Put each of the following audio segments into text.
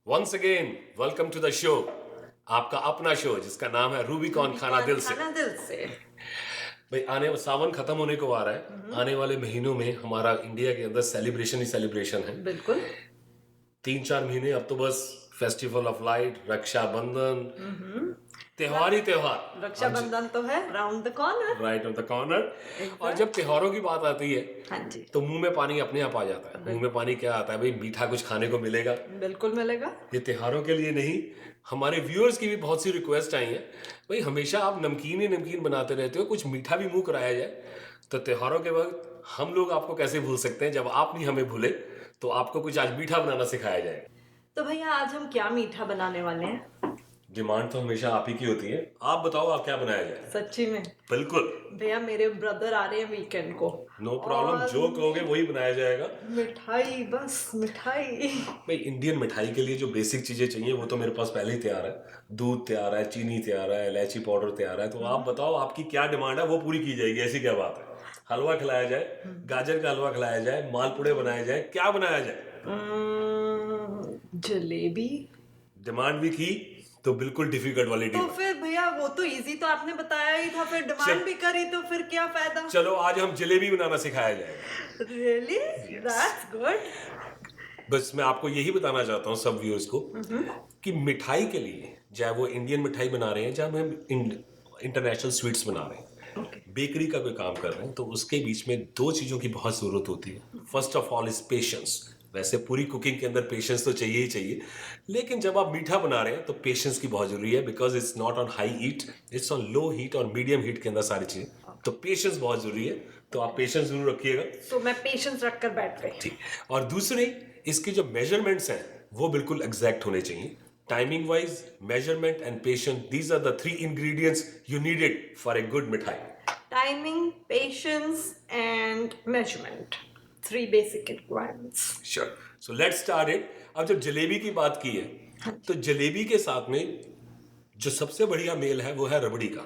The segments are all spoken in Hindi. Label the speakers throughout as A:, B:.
A: Once again welcome to the show. आपका अपना शो जिसका नाम है रूबिकॉन खाना दिल से।
B: खाना दिल से।
A: भाई सावन खत्म होने को आ रहा है। आने वाले महीनों में हमारा इंडिया के अंदर सेलिब्रेशन ही सेलिब्रेशन है।
B: बिल्कुल
A: 3-4 महीने अब तो बस फेस्टिवल ऑफ लाइट, रक्षाबंधन, त्योहार ही त्योहार।
B: रक्षाबंधन तो है round the corner.
A: Right on the corner. और जब त्योहारों की बात आती है
B: हाँ जी,
A: तो मुंह में पानी अपने आप आ जाता है। मुंह में पानी क्या आता है भाई? मीठा कुछ खाने को मिलेगा।
B: बिल्कुल मिलेगा।
A: ये त्योहारों के लिए नहीं, हमारे व्यूअर्स की भी बहुत सी रिक्वेस्ट आई है, भाई हमेशा आप नमकीन ही नमकीन बनाते रहते हो, कुछ मीठा भी मुंह कराया जाए। तो त्योहारों के वक्त हम लोग आपको कैसे भूल सकते हैं? जब आप नहीं हमें भूले तो आपको कुछ आज मीठा बनाना सिखाया जाए।
B: तो भैया आज हम क्या मीठा बनाने वाले हैं?
A: डिमांड तो हमेशा आप ही की होती है, आप बताओ आप क्या बनाया जाए।
B: सच्ची में
A: बिल्कुल
B: भैया, मेरे ब्रदर आ रहे हैं वीकेंड को।
A: नो प्रॉब्लम,
B: और
A: जो कहोगे वही बनाया जाएगा।
B: मिठाई, बस मिठाई।
A: भाई इंडियन मिठाई के लिए जो बेसिक चीजें चाहिए वो तो मेरे पास पहले ही तैयार है। दूध तैयार है, चीनी तैयार है, इलायची पाउडर तैयार है। तो आप बताओ आपकी क्या डिमांड है, वो पूरी की जाएगी। ऐसी क्या बात है? हलवा खिलाया जाए, गाजर का हलवा खिलाया जाए, मालपुड़े बनाए जाए, क्या बनाया जाए?
B: जलेबी।
A: डिमांड भी की तो बिल्कुल डिफिकल्ट वाली
B: तो
A: डिमांड।
B: फिर भैया वो तो इजी तो आपने बताया ही था, फिर डिमांड भी करी तो फिर क्या फायदा?
A: चलो आज हम जलेबी बनाना सिखाया जाएगा।
B: Really that's good.
A: बस मैं आपको यही बताना चाहता हूँ सब व्यूअर्स को कि मिठाई के लिए, चाहे वो इंडियन मिठाई बना रहे हैं, चाहे हम इंटरनेशनल स्वीट्स बना रहे हैं, बेकरी का कोई काम कर रहे हैं, तो उसके बीच में दो चीजों की बहुत जरूरत होती है। First of all is patience. वैसे पूरी कुकिंग के अंदर पेशेंस तो चाहिए ही चाहिए, लेकिन जब आप मीठा बना रहे हैं तो पेशेंस की बहुत जरूरी है, because it's not on high heat, it's on low heat और मीडियम हीट के अंदर सारी चीजें। तो पेशेंस बहुत जरूरी है, तो आप पेशेंस जरूर रखिएगा।
B: तो मैं पेशेंस रखकर बैठ गई।
A: ठीक। और दूसरे, इसके जो मेजरमेंट्स हैं वो बिल्कुल एग्जैक्ट होने चाहिए। Timing wise, measurement and patience, these are the 3 ingredients you needed for a good मिठाई।
B: Timing, patience, and measurement. 3 basic requirements.
A: Sure, so let's start it. अब जब जलेबी की बात की है तो जलेबी के साथ में जो सबसे बढ़िया मेल है वो है रबड़ी का।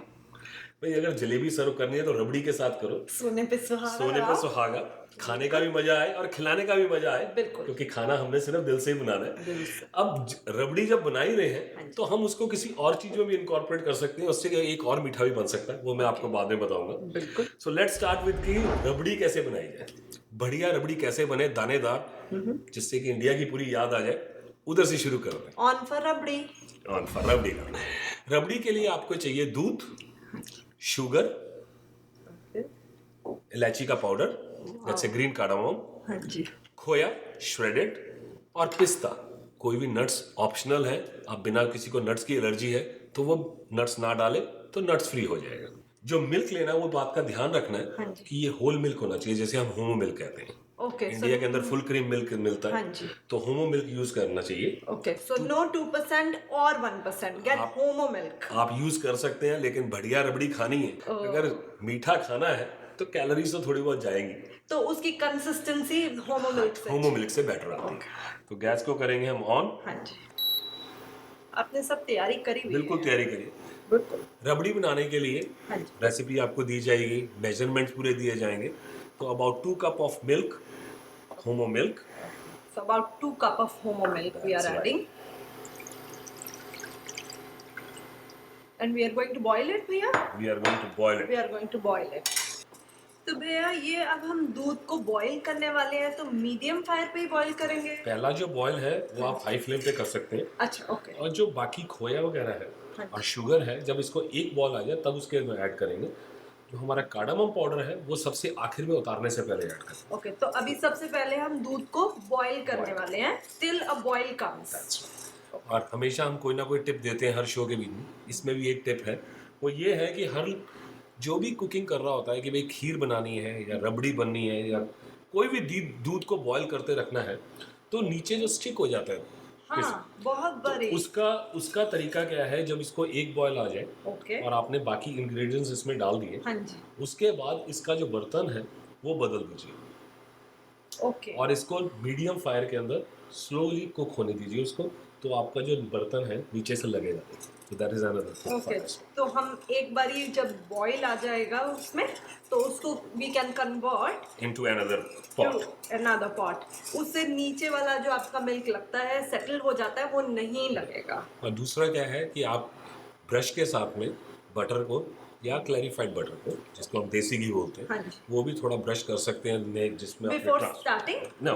A: भाई अगर जलेबी सर्व करनी है तो रबड़ी के साथ करो।
B: सोने पे सुहागा।
A: सोने पे सुहागा, खाने का भी मजा आए और खिलाने का भी मजा आए।
B: बिल्कुल।
A: क्योंकि खाना हमने सिर्फ दिल से ही बनाना है।
B: दिल से।
A: अब रबड़ी जब बना ही रहे हैं तो हम उसको किसी और चीज में भी इनकॉर्पोरेट कर सकते हैं, उससे एक और मीठा भी बन सकता है, वो मैं आपको बाद में बताऊंगा।
B: बिल्कुल।
A: सो लेट्स स्टार्ट विद की रबड़ी कैसे बनाई जाए। बढ़िया रबड़ी कैसे बने, दानेदार, जिससे कि इंडिया की पूरी याद आ जाए। उधर से शुरू करते हैं।
B: ऑन फॉर रबड़ी।
A: और रबड़ी का, रबड़ी के लिए आपको चाहिए दूध, शुगर, इलायची का पाउडर, जैसे ग्रीन कार्डामम,
B: हाँ जी।
A: खोया श्रेडेड, और पिस्ता। कोई भी नट्स ऑप्शनल है, आप बिना किसी को नट्स की एलर्जी है तो वो नट्स ना डाले तो नट्स फ्री हो जाएगा। जो मिल्क लेना है वो बात का ध्यान रखना है
B: हाँ जी।
A: कि ये होल मिल्क होना चाहिए, जैसे हम होमो मिल्क कहते हैं।
B: ओके।
A: इंडिया के अंदर फुल क्रीम मिल्क मिलता है,
B: हाँ जी।
A: तो होमो मिल्क यूज करना चाहिए।
B: ओके, सो नो 2% और 1%, गेट होमो मिल्क।
A: आप यूज कर सकते हैं, लेकिन बढ़िया रबड़ी खानी है, अगर मीठा खाना है तो कैलोरीज तो थोड़ी बहुत जाएंगी,
B: तो उसकी कंसिस्टेंसी होमो मिल्क से।
A: होमो मिल्क से बेटर आती है। तो गैस को करेंगे हम ऑन।
B: हाँ जी। आपने सब तैयारी करी हुई
A: बिल्कुल
B: है?
A: तैयारी करिए।
B: बिल्कुल।
A: रबड़ी बनाने के लिए
B: हाँ जी।
A: रेसिपी आपको दी जाएगी, मेजरमेंट्स पूरे दिए जाएंगे। तो about 2 cup of milk, homo milk.
B: So about 2 cup of homo milk we are
A: That's right.
B: adding. And we are going to boil it, भैया?
A: We are going to boil
B: We
A: it.
B: are going to boil it. तो भैया ये अब हम दूध को बॉईल करने वाले हैं, तो मीडियम फायर पे ही बॉईल करेंगे?
A: पहला जो बॉईल है वो आप हाई फ्लेम पे कर सकते हैं।
B: अच्छा, ओके।
A: और जो बाकी खोया वगैरह है और शुगर है, जब इसको एक बॉल आ जाए तब उसके अंदर ऐड करेंगे। जो हमारा कार्डामम पाउडर है वो सबसे आखिर में उतारने से पहले ऐड करें।
B: ओके, तो अभी सबसे पहले हम दूध को बॉईल करने वाले हैं till a boil comes.
A: और हमेशा हम कोई ना कोई टिप देते हैं हर शो के बीच में, इसमें भी एक टिप है। वो ये है कि हर जो भी कुकिंग कर रहा होता है कि भाई खीर बनानी है या रबड़ी बननी है या कोई भी दूध को बॉईल करते रखना है, तो नीचे जो स्टिक हो जाता है,
B: हाँ, बहुत बड़ी।
A: उसका तरीका क्या है, जब इसको एक बॉयल आ जाए
B: ओके।
A: और आपने बाकी इंग्रेडिएंट्स इसमें डाल दिए,
B: हाँ जी।
A: उसके बाद इसका जो बर्तन है वो बदल दीजिए
B: ओके।
A: और इसको मीडियम फायर के अंदर स्लोली कुक होने दीजिए उसको, तो आपका जो बर्तन है नीचे से लगेगा, तो दैट इज अनदर।
B: ओके, तो हम एक बारी जब बॉईल आ जाएगा उसमें तो उसको we can convert
A: into another pot.
B: To another pot. उससे नीचे वाला जो आपका मिल्क लगता है सेटल हो जाता है, वो नहीं लगेगा।
A: और दूसरा क्या है कि आप ब्रश के साथ में बटर को या क्लैरिफाइड बटर को, जिसको हम देसी घी बोलते
B: हाँ
A: हैं,
B: जी।
A: वो भी थोड़ा ब्रश कर सकते हैं जिसमें
B: बिफोर स्टार्टिंग।
A: नो,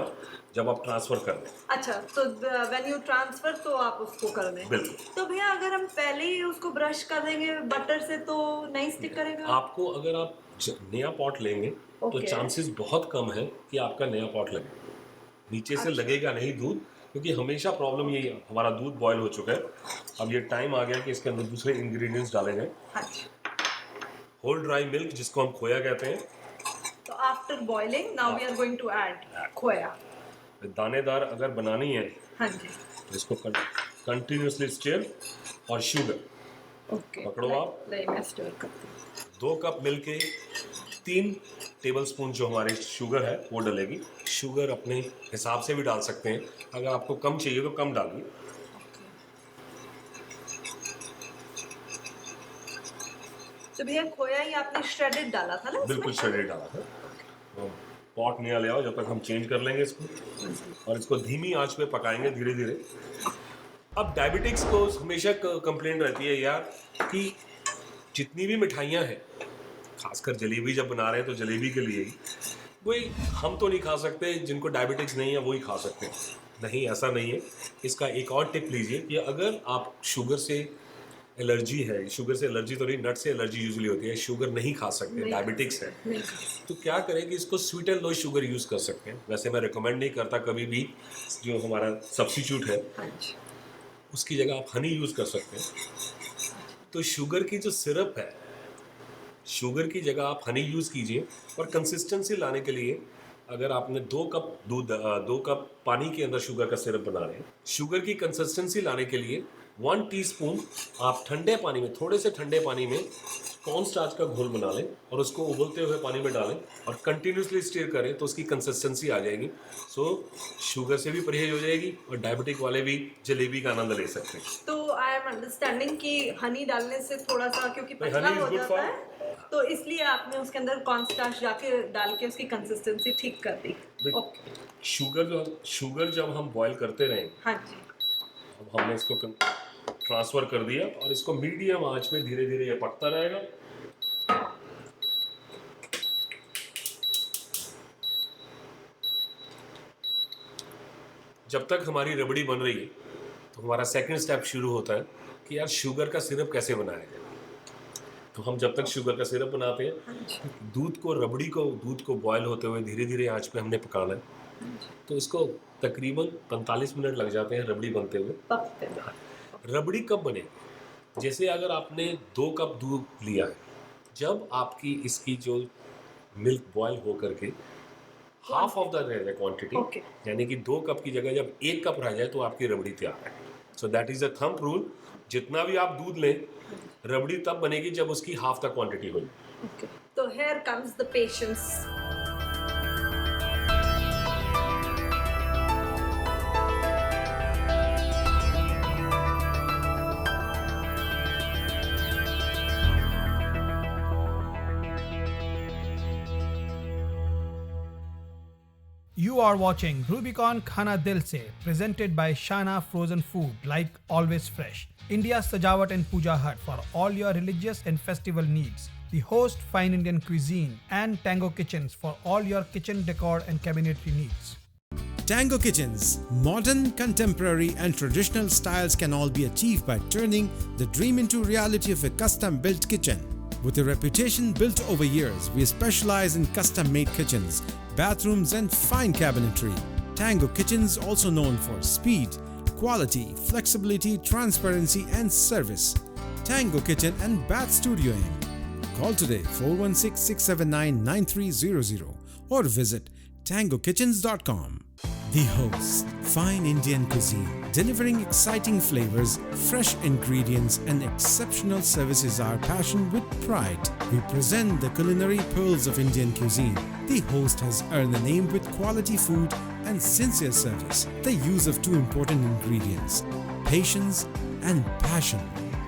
A: जब आप ट्रांसफर कर दें।
B: अच्छा, तो व्हेन यू ट्रांसफर तो आप उसको कर दें।
A: बिल्कुल।
B: तो भैया अगर हम पहले ही उसको ब्रश कर देंगे बटर से तो नहीं स्टिक करेगा?
A: आपको अगर आप नया पॉट लेंगे तो
B: Okay.
A: चांसेस बहुत कम है कि आपका नया पॉट लगे, नीचे से
B: अच्छा।
A: लगेगा नहीं दूध, क्योंकि हमेशा प्रॉब्लम यही है। हमारा दूध बॉयल हो चुका है, अब ये टाइम आ गया कि इसके अंदर दूसरे इंग्रेडिएंट्स डाले जाएं।
B: हाँ जी।
A: होल ड्राई मिल्क, जिसको हम खोया कहते हैं।
B: तो after boiling now we are going to add khoya.
A: दानेदार अगर बनानी है
B: हाँ जी।
A: तो इसको कंटिन्यूसली स्टिर, और शुगर
B: ओके,
A: पकड़ो आप।
B: नहीं मैं स्टर करती हूँ।
A: 2 कप मिल्क के 3 टेबलस्पून जो हमारे शुगर है वो डलेगी। शुगर अपने हिसाब से भी डाल सकते हैं, अगर आपको कम चाहिए तो कम डालिए।
B: तो भैया खोया ही आपने श्रेडेड डाला था ना इसमें?
A: बिल्कुल श्रेडेड डाला था। पॉट नया ले आओ, जब तक हम चेंज कर लेंगे इसको, और इसको धीमी आंच पे पकाएंगे धीरे धीरे। अब डायबिटिक्स को हमेशा कंप्लेंट रहती है यार कि जितनी भी मिठाइयाँ हैं, खासकर जलेबी जब बना रहे हैं तो जलेबी के लिए ही वही हम तो नहीं खा सकते, जिनको डायबिटिक्स नहीं है वही खा सकते हैं। नहीं, ऐसा नहीं है। इसका एक और टिप लीजिए कि अगर आप शुगर से एलर्जी है, शुगर से एलर्जी तो नहीं, नट से एलर्जी यूजुअली होती है, शुगर नहीं खा सकते, डायबिटिक्स है,
B: नहीं।
A: तो क्या करें कि इसको sweet and low sugar use कर सकते हैं। वैसे मैं रिकमेंड नहीं करता कभी भी, जो हमारा सब्स्टिट्यूट है
B: हाँ जी।
A: उसकी जगह आप हनी यूज़ कर सकते हैं। तो शुगर की जो सिरप है, शुगर की जगह आप हनी यूज़ कीजिए। और कंसिस्टेंसी लाने के लिए अगर आपने 2 कप दूध 2 कप पानी के अंदर शुगर का सिरप बना रहे हैं, शुगर की कंसिस्टेंसी लाने के लिए 1 टीस्पून आप ठंडे पानी में, थोड़े से ठंडे पानी में कॉर्न स्टार्च का घोल बना लें और उसको उबलते हुए पानी में डालें और कंटिन्यूसली स्टीर करें, तो उसकी कंसिस्टेंसी आ जाएगी। सो शुगर से भी परहेज हो जाएगी और डायबिटिक वाले भी जलेबी का आनंद ले सकते हैं।
B: तो आई एम अंडरस्टैंडिंग कि हनी डालने से थोड़ा सा, क्योंकि पतला
A: honey is
B: हो
A: good
B: जाता
A: for-
B: है, तो इसलिए आपने उसके अंदर कॉर्नस्टार्च जाके डाल के उसकी कंसिस्टेंसी ठीक कर दी। ओके।
A: शुगर जब हम बॉईल करते रहेंगे,
B: हाँ जी।
A: अब हमने इसको ट्रांसफर कर दिया और इसको मीडियम आंच में धीरे धीरे ये पकता रहेगा। जब तक हमारी रबड़ी बन रही है तो हमारा सेकंड स्टेप शुरू होता है कि यार शुगर का सिरप कैसे बनाया जाए। तो हम जब तक शुगर का सिरप बनाते हैं, दूध को बॉयल होते हुए धीरे धीरे आंच पे हमने पकाना है, तो इसको तकरीबन 45 मिनट लग जाते हैं रबड़ी बनते हुए।
B: पकते हैं।
A: रबड़ी कब बनेगी? जैसे अगर आपने 2 कप दूध लिया है, जब आपकी इसकी जो मिल्क बॉयल हो करके हाफ ऑफ द रह जाए क्वांटिटी,
B: Okay.
A: यानी कि 2 कप की जगह जब 1 कप रह जाए तो आपकी रबड़ी तैयार है। So that is a thumb rule, जितना भी आप दूध लें, रबड़ी तब बनेगी जब उसकी हाफ द क्वांटिटी होगी।
B: ओके। तो here comes the patience.
C: You are watching Rubicon Khana Dil Se, presented by Shana Frozen Food, like always fresh. India's Sajawat and Puja Hut for all your religious and festival needs. The host Fine Indian Cuisine and Tango Kitchens for all your kitchen decor and cabinetry needs.
D: Tango Kitchens. Modern, contemporary, and traditional styles can all be achieved by turning the dream into reality of a custom-built kitchen. With a reputation built over years, we specialize in custom-made kitchens, bathrooms, and fine cabinetry. Tango Kitchens, also known for speed, quality, flexibility, transparency, and service. Tango Kitchen and Bath Studio Inn. Call today 416-679-9300 or visit tangokitchens.com. The Host, Fine Indian Cuisine, delivering exciting flavors, fresh ingredients, and exceptional service is our passion with pride. We present the culinary pearls of Indian cuisine, The host has earned a name with quality food and sincere service. The use of two important ingredients, patience and passion.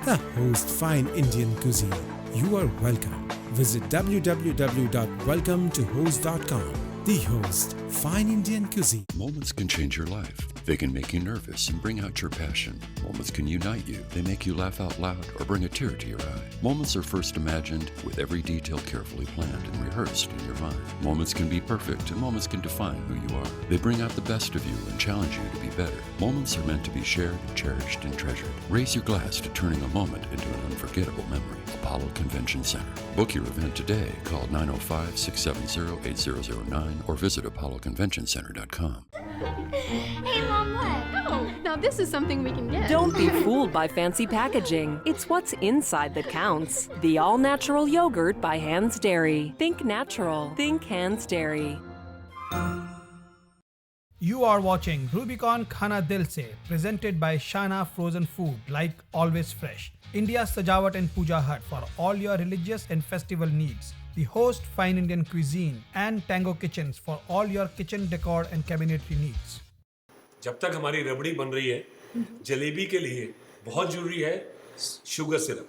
D: The host Fine Indian Cuisine. You are welcome. Visit www.welcometohost.com. The host Fine Indian Cuisine.
E: Moments can change your life. They can make you nervous and bring out your passion. Moments can unite you. They make you laugh out loud or bring a tear to your eye. Moments are first imagined with every detail carefully planned and rehearsed in your mind. Moments can be perfect and moments can define who you are. They bring out the best of you and challenge you to be better. Moments are meant to be shared, cherished, and treasured. Raise your glass to turning a moment into an unforgettable memory. Apollo Convention Center. Book your event today. Call 905-670-8009 or visit apolloconventioncenter.com.
F: Hey, Mom, what? Oh, now this is something we can get.
G: Don't be fooled by fancy packaging. It's what's inside that counts. The all-natural yogurt by Hands Dairy. Think natural. Think Hands Dairy.
C: You are watching Rubicon Khana Dil Se, presented by Shana Frozen Food, like always fresh. India's Sajawat and Puja Hut for all your religious and festival needs. The host Fine Indian Cuisine and Tango Kitchens for all your kitchen decor and cabinetry needs.
A: जब तक हमारी रबड़ी बन रही है, जलेबी के लिए बहुत जरूरी है शुगर सिरप।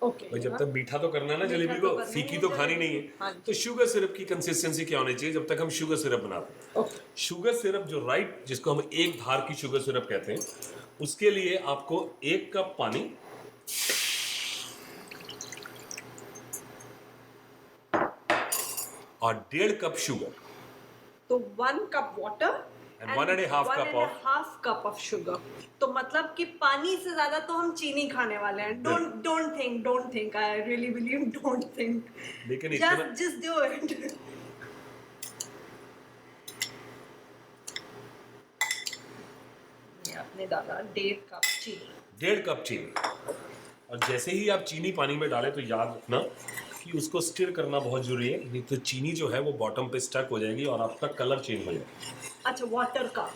B: ओके
A: भाई जब तक मीठा तो करना है ना जलेबी को, फीकी तो खानी नहीं है, तो शुगर सिरप की कंसिस्टेंसी क्या होनी चाहिए जब तक हम शुगर सिरप बनाते हैं। शुगर सिरप जो राइट, जिसको हम एक धार की शुगर सिरप कहते हैं, उसके लिए आपको 1 कप पानी, और 1.5 कप शुगर,
B: तो 1 cup water
A: and 1.5
B: cup of sugar. तो मतलब कि पानी से ज्यादा तो हम चीनी खाने वाले हैं. Don't think. I really believe don't think.
A: लेकिन इतना
B: Just do it. ये आपने डाला 1.5 कप चीनी.
A: 1.5 कप चीनी, और जैसे ही आप चीनी पानी में डालें तो याद रखना कि उसको स्टिर करना बहुत जरूरी है, नहीं तो चीनी जो है वो बॉटम पे स्टक हो जाएगी और आपका कलर चेंज हो जाएगा।
B: अच्छा, वाटर का,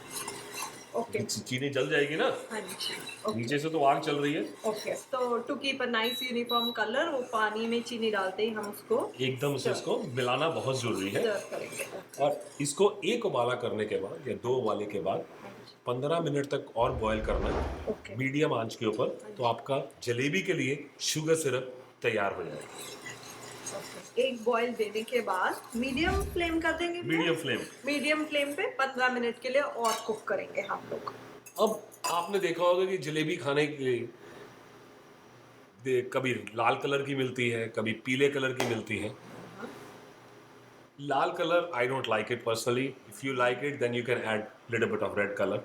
B: ओके,
A: चीनी जल जाएगी ना,
B: हाँ जी,
A: नीचे से तो आग चल रही है।
B: ओके, तो to keep a nice uniform colour, वो पानी में चीनी डालते ही हम उसको
A: एकदम से इसको मिलाना बहुत जरूरी है,
B: सर्व करेंगे।
A: और इसको 1 उबाला करने के बाद या 2 उबाले के बाद 15 मिनट तक और बॉईल करना है मीडियम आंच के ऊपर, तो आपका जलेबी के लिए शुगर सिरप तैयार हो जाएगा।
B: एक बॉईल देने के बाद मीडियम फ्लेम कर देंगे, मीडियम फ्लेम पे 15 मिनट के लिए और कुक करेंगे हम लोग।
A: अब आपने देखा होगा कि जलेबी खाने के लिए कभी लाल कलर की मिलती है, कभी पीले कलर की मिलती है। लाल colour I don't like it personally, if you like it then you can add little bit of red colour.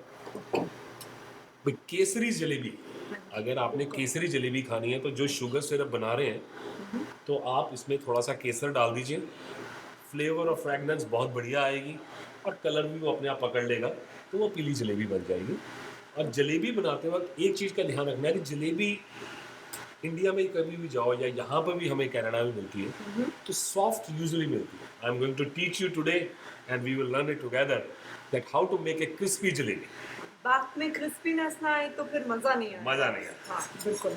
A: केसरी जलेबी, अगर आपने केसरी जलेबी खानी है तो जो शुगर सिरप बना रहे हैं तो आप इसमें थोड़ा सा केसर डाल दीजिए, फ्लेवर और फ्रेगनेंस बहुत बढ़िया आएगी और कलर भी वो अपने आप पकड़ लेगा, तो वो पीली जलेबी बन जाएगी। और जलेबी बनाते वक्त एक चीज़ का ध्यान रखना है कि जलेबी इंडिया में कभी भी जाओ या यहाँ पर भी हमें कनाडा में मिलती है तो सॉफ्ट यूजुअली मिलती है। I am going to teach you today and we will learn it together that how to make a crispy jalebi.
B: बात में क्रिस्पीनेस ना आए तो फिर मज़ा नहीं आएगा। हाँ, बिल्कुल।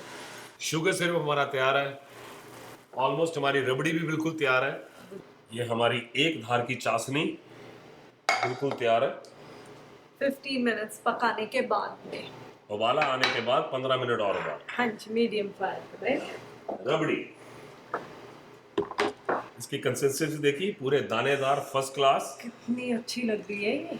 A: शुगर सिरप हमारा तैयार है, ऑलमोस्ट हमारी रबड़ी भी बिल्कुल तैयार है। ये हमारी 1 धार की चाशनी बिल्कुल तैयार है।
B: 15 मिनट्स पकाने के बाद में,
A: उबाला आने के बाद 15 मिनट और उबाल।
B: हाँ जी, मीडियम फायर पे।
A: रबड़ी, इसकी कंसिस्टेंसी देखिए, पूरे दानेदार फर्स्ट क्लास,
B: कितनी अच्छी लग रही है ये,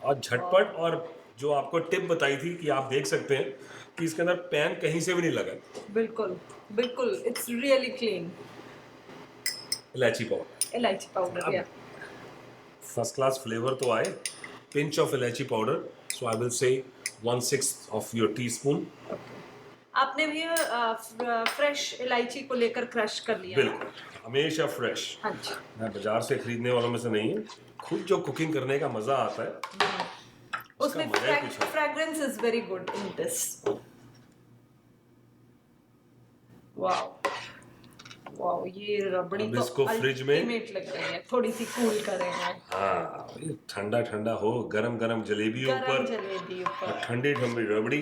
A: और झटपट। और जो आपको टिप बताई थी कि आप देख सकते हैं कि इसके अंदर पैन कहीं से भी नहीं लगा।
B: बिल्कुल बिल्कुल, इट्स रियली क्लीन।
A: इलायची पाउडर,
B: या
A: फर्स्ट क्लास फ्लेवर तो आए। पिंच ऑफ इलायची powder, so I will say 1/6 of your teaspoon.
B: आपने भी फ्रेश इलायची को लेकर क्रश कर लिया?
A: बिल्कुल, हमेशा फ्रेश।
B: हाँ जी।
A: मैं बाजार से खरीदने वालों में से नहीं है, खुद जो कुकिंग करने का मजा आता है
B: उसमें fragrance is very good in this. Wow wow, ये रबड़ी तो
A: इसको फ्रिज में
B: अल्टीमेट लग रही है। थोड़ी सी कूल करेंगे।
A: हाँ, ठंडा ठंडा हो, गरम गरम जलेबी ऊपर, ठंडी ठंडी rabri.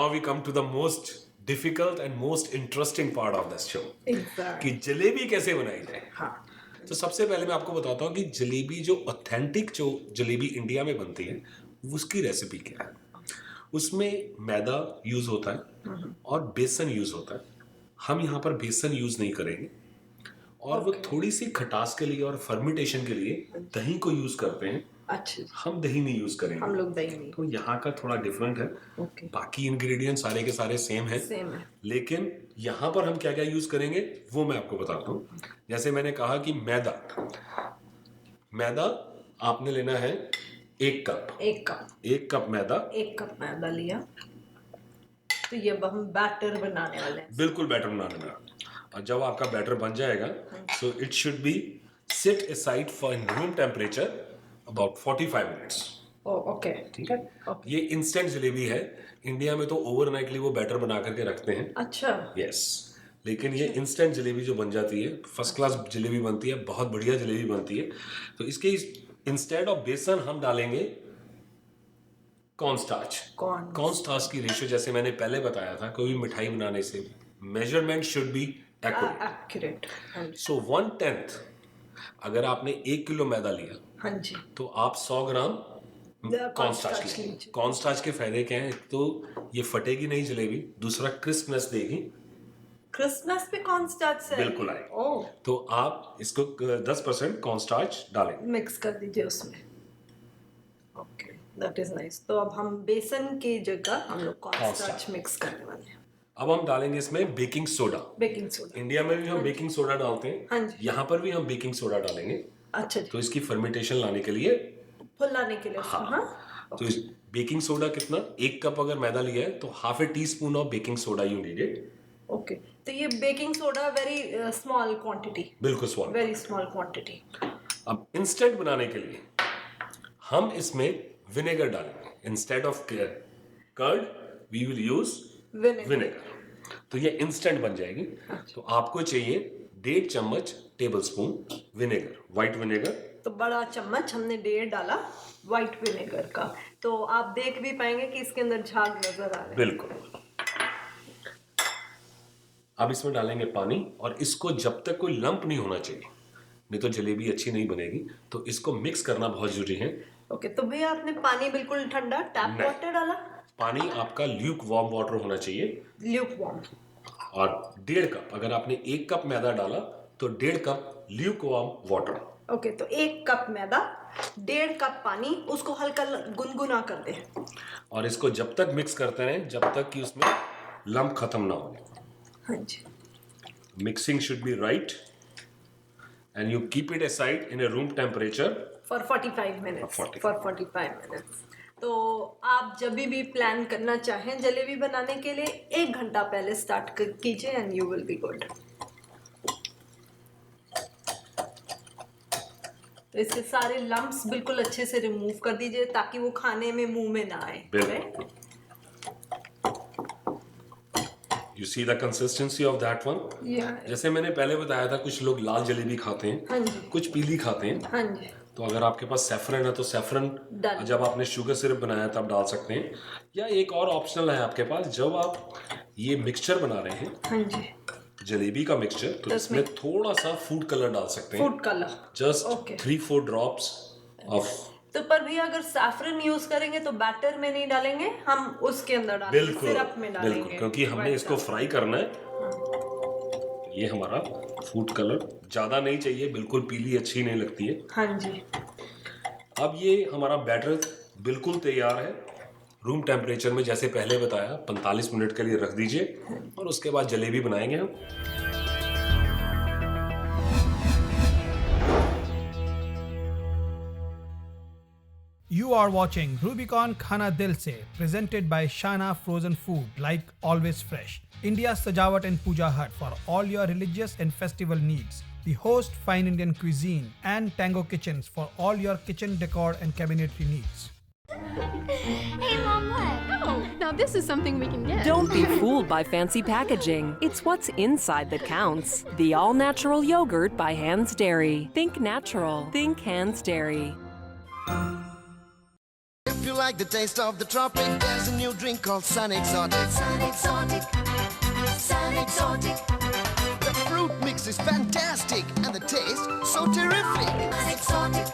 A: Now we come to the most difficult and most interesting part of this show
B: Exactly.
A: कि जलेबी कैसे बनाई जाए।
B: हाँ
A: तो सबसे पहले मैं आपको बताता हूँ कि जलेबी जो ऑथेंटिक जो जलेबी इंडिया में बनती है उसकी रेसिपी क्या है। उसमें मैदा यूज होता है और बेसन यूज होता है। हम यहाँ पर बेसन यूज नहीं करेंगे और वो थोड़ी सी खटास के लिए और फर्मेंटेशन के लिए दही को यूज करते हैं।
B: अच्छा
A: हम दही नहीं यूज करेंगे,
B: हम लोग दही नहीं।
A: तो यहाँ का थोड़ा डिफरेंट है।
B: ओके
A: बाकी इंग्रेडिएंट सारे के सारे सेम है,
B: सेम है।
A: लेकिन यहाँ पर हम क्या क्या यूज करेंगे वो मैं आपको बताता हूँ। जैसे मैंने कहा कि मैदा आपने लेना है 1 कप। 1 कप मैदा
B: लिया। तो ये अब हम बैटर बनाने वाले हैं।
A: बिल्कुल बैटर बनाने में। और जब आपका बैटर बन जाएगा so it should be set aside for in room temperature about 45 minutes.
B: Okay
A: ठीक है। ये इंस्टेंट जलेबी है। इंडिया में तो ओवरनाइटली वो बैटर बना करके रखते हैं।
B: अच्छा
A: यस, लेकिन ये इंस्टेंट जलेबी जो बन जाती है, फर्स्ट क्लास जलेबी बनती है, बहुत बढ़िया जलेबी बनती है। तो इसके इंस्टेड ऑफ बेसन हम डालेंगे कॉर्न स्टार्च की रेशियो जैसे मैंने पहले बताया था, कोई भी मिठाई बनाने से मेजरमेंट शुड बी
B: एक्यूरेट।
A: सो 1/10 अगर आपने 1 किलो मैदा लिया
B: हाँ जी
A: तो आप 100 ग्राम कॉर्नस्टार्च लीजिए। कॉर्नस्टार्च के फायदे क्या हैं? तो ये फटेगी नहीं जलेबी, दूसरा क्रिस्पनेस देगी।
B: क्रिस्पनेस पे कॉर्नस्टार्च से
A: बिल्कुल आएगी।
B: ओह
A: तो आप इसको 10% कॉर्नस्टार्च डालें।
B: मिक्स कर दीजिए उसमें। Okay that is nice. तो अब हम बेसन की जगह हम लोग कॉर्नस्टार्च मिक्स करने वाले हैं।
A: अब हम डालेंगे इसमें बेकिंग सोडा। इंडिया में भी हम बेकिंग सोडा डालते हैं।
B: हाँ जी।
A: यहाँ पर भी हम बेकिंग सोडा डालेंगे।
B: अच्छा जी।
A: तो इसकी फर्मेंटेशन लाने के लिए,
B: फुलाने के लिए। हाँ
A: तो इस बेकिंग सोडा कितना, 1 कप अगर मैदा लिया है तो ½ teaspoon of baking soda you needed.
B: Okay तो ये baking soda very small quantity.
A: बिल्कुल स्मॉल,
B: वेरी स्मॉल क्वांटिटी।
A: अब इंस्टेंट बनाने के लिए हम इसमें विनेगर डालेंगे। Instead of curd we will use vinegar. तो ये इंस्टेंट बन जाएगी। तो आपको चाहिए 1.5 चम्मच table spoon vinegar, white vinegar.
B: तो बड़ा चम्मच हमने 1.5 डाला व्हाइट विनेगर का। तो आप देख भी पाएंगे कि इसके अंदर झाग नजर आ रहे हैं।
A: बिल्कुल। अब इसमें डालेंगे पानी और इसको जब तक कोई लंप नहीं होना चाहिए, नहीं तो जलेबी अच्छी नहीं बनेगी। तो इसको मिक्स करना बहुत जरूरी है।
B: ओके तो भैया आपने पानी बिल्कुल ठंडा टैप वाटर डाला?
A: पानी आपका ल्यूक वार्म वाटर होना चाहिए।
B: Luke warm.
A: और 1.5 कप, अगर आपने 1 कप मैदा डाला तो 1.5 cup Luke warm water.
B: Okay तो 1 कप मैदा 1.5 कप पानी, उसको हल्का गुनगुना कर दे।
A: और इसको जब तक मिक्स करते रहें जब तक कि उसमें लंप खत्म ना हो।
B: हाँ जी।
A: Mixing should be right and you keep it aside in a room temperature
B: for 45 minutes. 45 minutes. तो आप जब भी प्लान करना चाहें जलेबी बनाने के लिए 1 घंटा पहले स्टार्ट कीजिए and you will be good. तो इसके सारे लम्प्स बिल्कुल अच्छे से रिमूव कर दीजिए ताकि वो खाने में मुंह में ना आए।
A: You see the consistency of that one? जैसे मैंने पहले बताया था, कुछ लोग लाल जलेबी खाते हैं,
B: हाँ जी।
A: कुछ पीली खाते हैं।
B: हाँ जी।
A: तो अगर आपके पास सैफरन है तो सैफरन जब आपने शुगर सिरप बनाया तब डाल सकते हैं, या एक और ऑप्शनल है आपके पास, जब आप ये मिक्सचर बना रहे हैं,
B: हाँ जी,
A: जलेबी का मिक्सचर, तो इसमें थोड़ा सा फूड कलर डाल सकते हैं।
B: Food colour
A: just 3-4 drops of.
B: तो पर भी अगर सैफरन यूज करेंगे तो बैटर में नहीं डालेंगे, हम उसके अंदर डालेंगे, सिरप में डालेंगे।
A: बिल्कुल, क्योंकि हमने इसको फ्राई करना है। ये हमारा फूड कलर ज्यादा नहीं चाहिए, बिल्कुल पीली अच्छी नहीं लगती है।
B: हाँ जी।
A: अब ये हमारा बैटर बिल्कुल तैयार है। रूम टेम्परेचर में जैसे पहले बताया 45 मिनट के लिए रख दीजिए और उसके बाद जलेबी बनाएंगे हम।
C: You are watching Rubicon Khana Dil Se, presented by Shana Frozen Food, like always fresh. India's Sajawat and Puja Hut for all your religious and festival needs. The host Fine Indian Cuisine and Tango Kitchens for all your kitchen decor and cabinetry needs.
F: Hey, Mom, what? Oh, now this is something we can get.
G: Don't be fooled by fancy packaging. It's what's inside that counts. The all-natural yogurt by Hans Dairy. Think natural. Think Hans Dairy.
H: If you like the taste of the tropic, there's a new drink called Sun Exotic. Sun Exotic. Sun Exotic. The fruit mix is fantastic and the taste so terrific. Sun Exotic.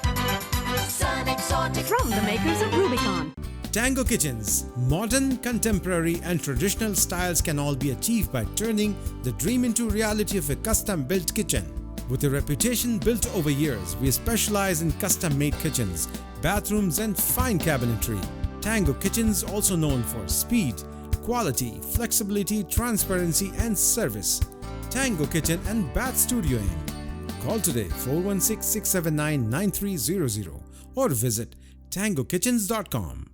H: Sun Exotic.
G: From the makers of Rubicon.
D: Tango Kitchens. Modern, contemporary, and traditional styles can all be achieved by turning the dream into reality of a custom-built kitchen. With a reputation built over years, we specialize in custom-made kitchens, bathrooms, and fine cabinetry. Tango Kitchens, also known for speed, quality, flexibility, transparency, and service. Tango Kitchen and Bath Studio Inn. Call today 416-679-9300 or visit tangokitchens.com.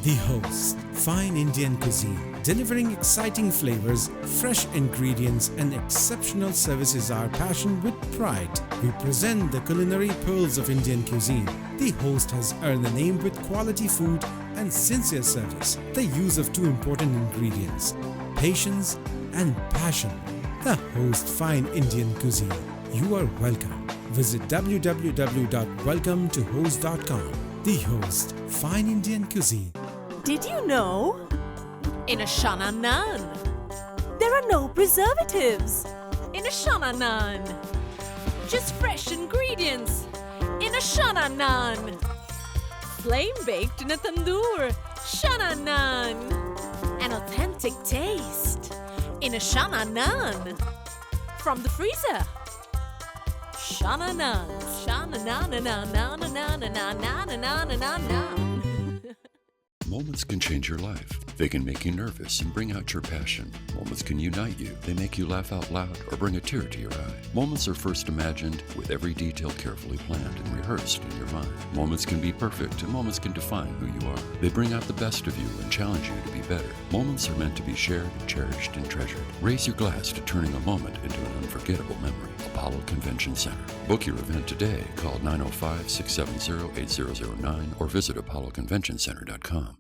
D: The Host, fine Indian cuisine, delivering exciting flavors, fresh ingredients, and exceptional service is our passion with pride. We present the culinary pearls of Indian cuisine. The Host has earned a name with quality food and sincere service. The use of two important ingredients, patience and passion. The Host, fine Indian cuisine. You are welcome. Visit www.welcometohost.com. The Host, fine Indian cuisine.
I: Did you know? In a Shana Naan, there are no preservatives. In a Shana Naan, just fresh ingredients. In a Shana Naan, flame baked in a tandoor. Shana Naan, an authentic taste. In a Shana Naan, from the freezer. Shana Naan, Shana Naan, Naan, Naan, Naan, Naan, Naan, Naan, Naan, Naan.
E: Moments can change your life. They can make you nervous and bring out your passion. Moments can unite you. They make you laugh out loud or bring a tear to your eye. Moments are first imagined with every detail carefully planned and rehearsed in your mind. Moments can be perfect and moments can define who you are. They bring out the best of you and challenge you to be better. Moments are meant to be shared, cherished, and treasured. Raise your glass to turning a moment into an unforgettable memory. Apollo Convention Center. Book your event today. Call 905-670-8009 or visit apolloconventioncenter.com.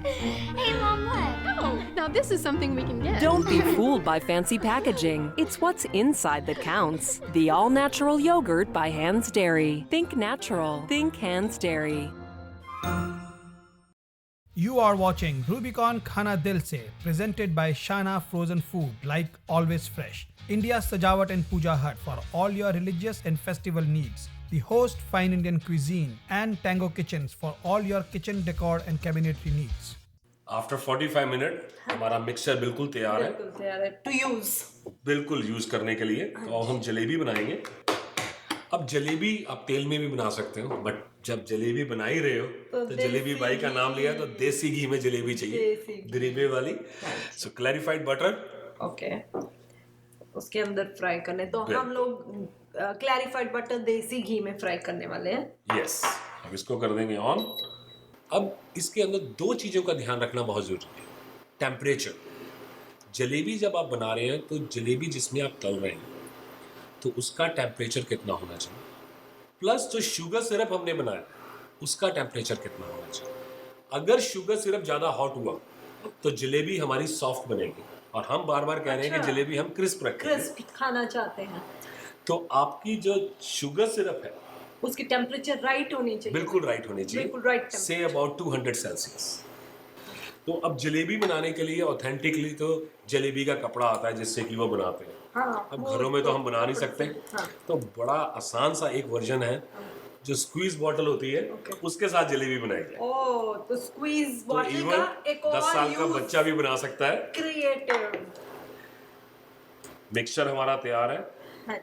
F: Hey, Mom, what? Oh, now this is something we can get.
G: Don't be fooled by fancy packaging. It's what's inside that counts. The all-natural yogurt by Hands Dairy. Think natural. Think Hands Dairy.
C: You are watching Rubicon Khana Dil Se, presented by Shana Frozen Food, like always fresh. India's Sajawat and Puja Hut for all your religious and festival needs. The Host, fine Indian cuisine, and Tango Kitchens for all your kitchen decor and cabinetry needs.
A: After 45 minute हमारा मिक्सचर बिल्कुल तैयार है,
B: बिल्कुल तैयार है टू यूज,
A: बिल्कुल यूज करने के लिए। तो अब हम जलेबी बनाएंगे। अब जलेबी आप तेल में भी बना सकते हो, बट जब जलेबी बना ही रहे हो तो जलेबी बाई का नाम लिया तो देसी घी में जलेबी चाहिए, दरीबे वाली। सो क्लैरिफाइड बटर,
B: ओके, उसके अंदर फ्राई करने। तो हम लोग क्लैरिफाइड बटर देसी घी में फ्राई करने वाले हैं।
A: यस, अब इसको कर देंगे ऑन। अब इसके अंदर दो चीज़ों का ध्यान रखना बहुत ज़रूरी है। टेम्परेचर, जलेबी जब आप बना रहे हैं तो जलेबी जिसमें आप तल रहे हैं तो उसका टेम्परेचर कितना होना चाहिए, प्लस जो शुगर सिरप हमने बनाया उसका टेम्परेचर कितना होना चाहिए। अगर शुगर सिरप ज़्यादा हॉट हुआ तो जलेबी हमारी सॉफ्ट बनेगी, और हम बार बार कह रहे हैं कि जलेबी हम क्रिस्प रखें,
B: क्रिस्प खाना चाहते हैं।
A: तो आपकी जो शुगर सिरप है
B: उसकी टेम्परेचर राइट होनी चाहिए,
A: बिल्कुल राइट होनी चाहिए,
B: बिल्कुल राइट,
A: से अबाउट 200 सेल्सियस। तो अब जलेबी बनाने के लिए ऑथेंटिकली तो जलेबी का कपड़ा आता है जिससे कि वो बनाते हैं।
B: हाँ,
A: अब घरों में तो हम बना नहीं सकते।
B: हाँ।
A: तो बड़ा आसान सा एक वर्जन है, जो स्क्वीज बॉटल होती है उसके साथ जलेबी बनाई जाए।
B: ओह, तो स्क्वीज
A: तो
B: बॉटल
A: इवन
B: का एक और
A: 10 साल का
B: यूज
A: बच्चा भी बना सकता है।
B: क्रिएटिव।
A: मिक्सचर हमारा तैयार है,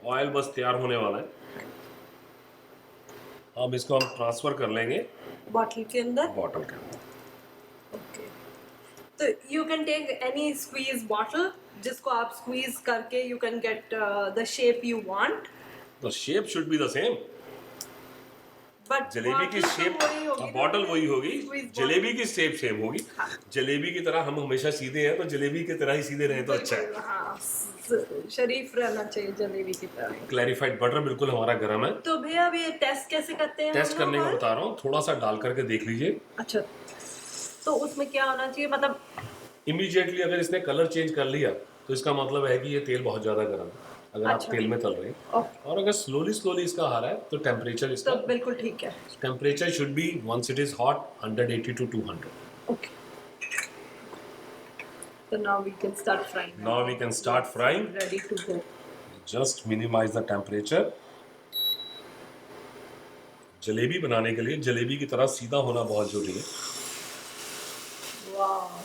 A: ऑयल बस तैयार होने वाला है। अब इसको हम ट्रांसफर कर लेंगे
B: बॉटल के अंदर।
A: बॉटल के अंदर।
B: ओके, तो you can take any squeeze bottle जिसको आप स्क्वीज करके you can get the shape you want.
A: The shape should be the same,
B: but
A: jalebi की शेप, बॉटल वही होगी, जलेबी की शेप सेम होगी। जलेबी की तरह हम हमेशा सीधे हैं, तो जलेबी की तरह ही सीधे रहें तो अच्छा है।
B: हाँ, शरीफ रहना चाहिए जलेबी की तरह।
A: क्लैरिफाइड बटर बिल्कुल हमारा गर्म है।
B: तो भैया अब ये टेस्ट कैसे करते हैं?
A: टेस्ट करने का बता रहा हूँ, थोड़ा सा डाल करके देख लीजिए।
B: अच्छा, तो उसमें क्या होना चाहिए, मतलब
A: इमीडिएटली अगर इसने कलर चेंज कर लिया तो इसका मतलब है कि ये तेल बहुत ज़्यादा गर्म है। अगर आप तेल में तल रहे हैं, और अगर स्लोली इसका आ रहा है तो टेम्परेचर इसका
B: तो बिल्कुल ठीक है।
A: Temperature should be once it is hot 180 to 200.
B: Okay, so now we can start frying.
A: Now we can start frying.
B: Ready to go.
A: Just minimize the temperature. Jalebi बनाने के लिए जलेबी की तरह सीधा होना बहुत जरूरी है।
B: वाह,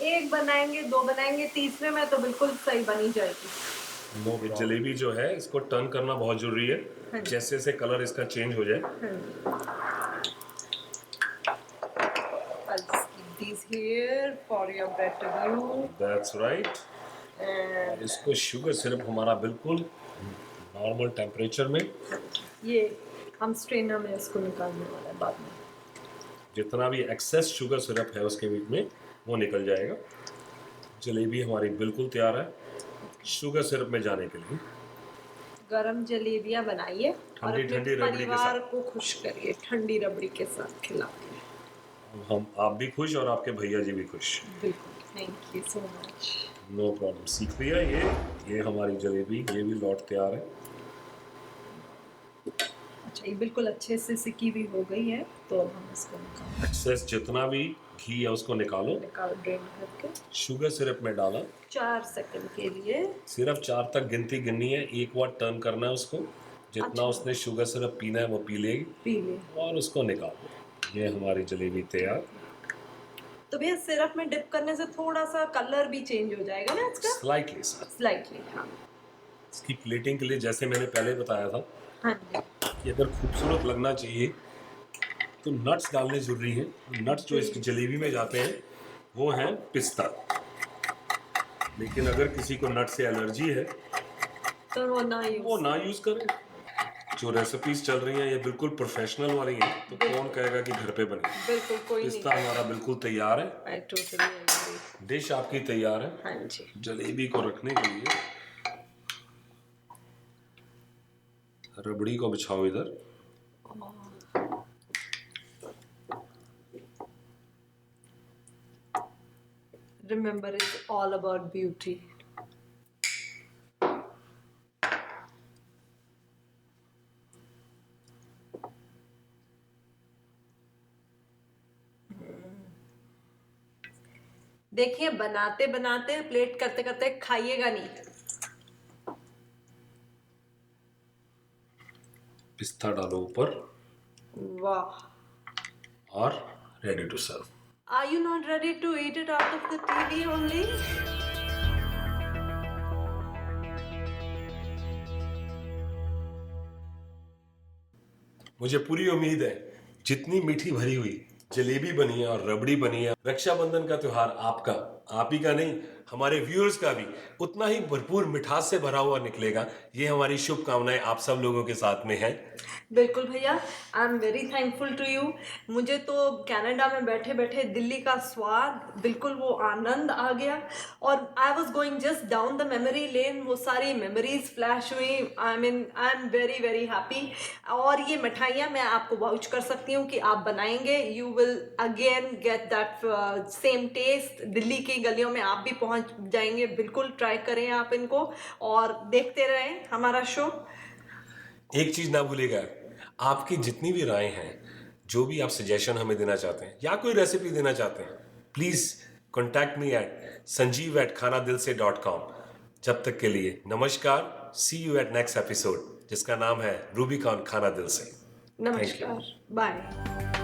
B: एक बनाएंगे, दो बनाएंगे, तीसरे में तो बिल्कुल सही बनी जाएगी।
A: जलेबी जो है इसको टर्न करना बहुत जरूरी है। जैसे जैसे कलर इसका चेंज हो जाए।
B: I'll just keep these here for your better view.
A: That's right.
B: And
A: इसको शुगर सिरप हमारा बिल्कुल नॉर्मल टेम्परेचर में,
B: ये हम स्ट्रेनर में इसको निकालने वाला है बाद में।
A: जितना भी एक्सेस शुगर सिरप है उसके बीच में वो निकल जाएगा। जलेबी हमारी बिल्कुल तैयार है शुगर सिरप में जाने के लिए।
B: गरम जलेबियां बनाइए और
A: ठंडी
B: अपने
A: रबड़ी के
B: परिवार
A: साथ।
B: को खुश करिए, ठंडी रबड़ी के साथ खिलाइए।
A: हम आप भी खुश और आपके भैया जी भी खुश।
B: बिल्कुल, thank you so much.
A: No problem. सीख लिया ये हमारी जलेबी, ये भी लौट तैयार है।
B: अच्छा, ये बिल्कुल अच्छे से सिकी भी हो गई है, तो अब हम इसको
A: एक्सेस जितना भी घी है उसको निकालो,
B: ड्रेन करके
A: शुगर सिरप में डाला।
B: 4 सेकंड के लिए
A: सिर्फ 4 तक गिनती गिननी है, एक बार टर्न करना है उसको। जितना
B: अच्छा।
A: उसने शुगर सिरप पीना है वो पी लेगी
B: पी ले।
A: और उसको निकाल दो। ये हमारी जलेबी तैयार।
B: तो भैया सिरप में डिप करने से थोड़ा सा कलर भी चेंज हो जाएगा ना इसका? स्लाइटली, हाँ।
A: इसकी प्लेटिंग के लिए जैसे मैंने पहले बताया था
B: हाँ जी।
A: कि अगर खूबसूरत लगना चाहिए तो नट्स डालने जरूरी हैं। नट्स जो इसकी जलेबी में जाते हैं वो हैं पिस्ता। लेकिन अगर किसी को नट से एलर्जी है
B: तो वो ना
A: यूज करें। जो रेसिपीज चल रही हैं ये बिल्कुल प्रोफेशनल वाली हैं, तो कौन कहेगा कि घर पे बने।
B: बिल्कुल कोई नहीं।
A: पिस्ता हमारा बिल्कुल तैयार है।
B: I totally agree.
A: डिश आपकी तैयार है।
B: हाँ जी।
A: जलेबी को रखने के लिए रबड़ी को बिछाओ इधर।
B: Remember, it's all about beauty. देखिए, बनाते बनाते प्लेट करते करते खाइएगा नहीं।
A: पिस्ता डालो ऊपर
B: वाह।
A: और ready to serve.
B: Are you not ready to eat it out of the TV only?
A: मुझे पूरी उम्मीद है जितनी मीठी भरी हुई जलेबी बनी है और रबड़ी बनी है, रक्षाबंधन का त्योहार आपका, आप ही का नहीं हमारे व्यूअर्स का भी उतना ही भरपूर मिठास से भरा हुआ निकलेगा। ये हमारी शुभकामनाएं आप सब लोगों के साथ में है।
B: बिल्कुल भैया, I am very thankful to you. मुझे तो कनाडा में बैठे बैठे दिल्ली का स्वाद, बिल्कुल वो आनंद आ गया और I was going just down the memory lane, वो सारी मेमोरीज फ्लैश हुई। आई एम वेरी वेरी हैप्पी। और ये मिठाइयाँ मैं आपको वाउच कर सकती हूँ कि आप बनाएंगे, you will again get that same taste. Delhi की गलियों में आप भी पहुँच जाएंगे। बिल्कुल ट्राई करें आप इनको और देखते रहें हमारा शो।
A: एक चीज ना भूलिएगा, आपकी जितनी भी राय हैं, जो भी आप सजेशन हमें देना चाहते हैं या कोई रेसिपी देना चाहते हैं, please contact me at sanjeev@khanadilse.com। जब तक के लिए नमस्कार। सी यू एट नेक्स्ट एपिसोड जिसका नाम है रूबिकॉन खाना दिल से।
B: नमस्कार, बाय।